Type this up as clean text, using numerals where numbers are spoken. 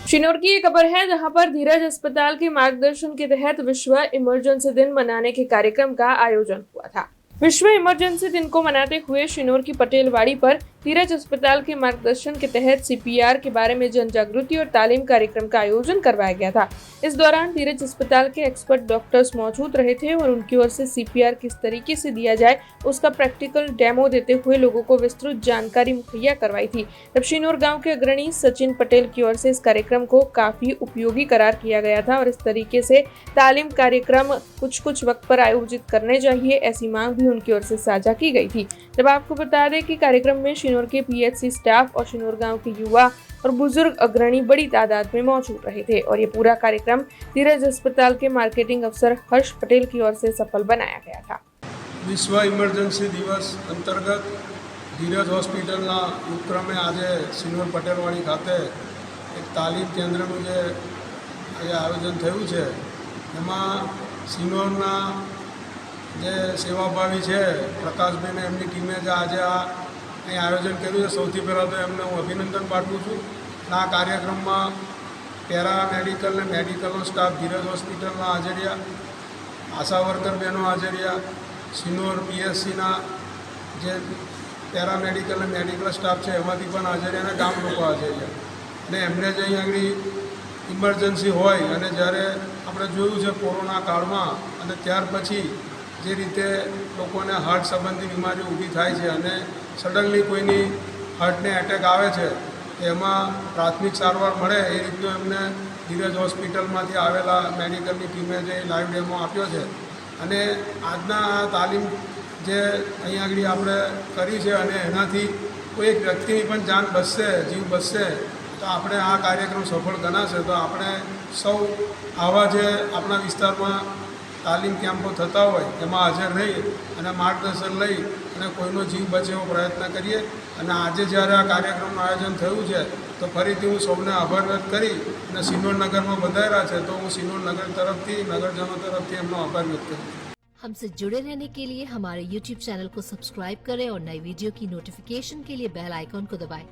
शिनोर की ये खबर है जहां पर धीरज अस्पताल के मार्गदर्शन के तहत विश्व इमरजेंसी दिन मनाने के कार्यक्रम का आयोजन हुआ था। विश्व इमरजेंसी दिन को मनाते हुए शिनोर की पटेलवाड़ी पर धीरज अस्पताल के मार्गदर्शन के तहत सीपीआर के बारे में जन जागृति और तालीम कार्यक्रम का आयोजन करवाया गया था। इस दौरान धीरज अस्पताल के एक्सपर्ट डॉक्टर्स मौजूद रहे थे और उनकी ओर से सीपीआर किस तरीके से दिया जाए उसका प्रैक्टिकल डेमो देते हुए लोगों को विस्तृत जानकारी मुहैया करवाई थी। तब शिनोर गांव के अग्रणी सचिन पटेल की ओर से इस कार्यक्रम को काफी उपयोगी करार किया गया था और इस तरीके से तालीम कार्यक्रम कुछ वक्त पर आयोजित करने चाहिए, ऐसी मांग भी उनकी ओर से साझा की गई थी। जब आपको बता दें कि कार्यक्रम में शिनोर के पीएचसी स्टाफ और शिनोर गांव के युवा और बुजुर्ग अग्रणी बड़ी तादाद में मौजूद रहे थे और ये पूरा कार्यक्रम धीरज अस्पताल के मार्केटिंग अफसर हर्ष पटेल की ओर से सफल बनाया गया था। विश्व इमरजेंसी दिवस अंतर्गत धीरज હોસ્પિટલના ઉપક્રમે આજે સિનોર પટેલવાડી ખાતે એક તાલીમ કેન્દ્રનું જે આયોજન થયું છે એમાં સિનોરના જે સેવાભાવી છે પ્રકાશભાઈને એમની ટીમે જે આજે અહીં આયોજન કર્યું છે, સૌથી પહેલાં તો એમને હું અભિનંદન પાઠવું છું। આ કાર્યક્રમમાં પેરામેડિકલ ને મેડિકલનો સ્ટાફ ધીરજ હોસ્પિટલના હાજરિયા, આશા વર્કર બહેનો હાજરિયા, સિનોર પીએચસીના જે પેરામેડિકલ અને મેડિકલ સ્ટાફ છે એમાંથી પણ હાજરિયા અને ગામ લોકો હાજરિયા અને એમને જે અહીં આગળ ઇમરજન્સી હોય અને જ્યારે આપણે જોયું છે કોરોના કાળમાં અને ત્યાર પછી જે રીતે લોકોને હાર્ટ સંબંધી બીમારી ઊભી થાય છે અને સડનલી કોઈની હાર્ટને એટેક આવે છે એમાં પ્રાથમિક સારવાર મળે એ રીતનું એમને ધીરજ હોસ્પિટલમાંથી આવેલા મેડિકલની ટીમે જે લાઈવ ડેમો આપ્યો છે અને આજના આ તાલીમ જે અહીં આગળ આપણે કરી છે અને એનાથી કોઈ એક વ્યક્તિની પણ જાન બચશે, જીવ બચશે તો આપણે આ કાર્યક્રમ સફળ ગણાશે। તો આપણે સૌ આવા જે આપણા વિસ્તારમાં તાલીમ કેમ્પો થતા હોય એમાં હાજર રહી અને માર્ગદર્શન લઈ અને કોઈનો જીવ બચે એવો પ્રયત્ન કરીએ અને આજે જ્યારે આ કાર્યક્રમનું આયોજન થયું છે તો ફરીથી હું સૌને આભાર વ્યક્ત કરી અને સિનોર નગરમાં વધાર્યા છે તો હું સિનોર નગર તરફથી નગરજનો તરફથી એમનો આભાર વ્યક્ત કરું। हमसे जुड़े रहने के लिए हमारे YouTube चैनल को सब्सक्राइब करें और नई वीडियो की नोटिफिकेशन के लिए बेल आइकॉन को दबाएं।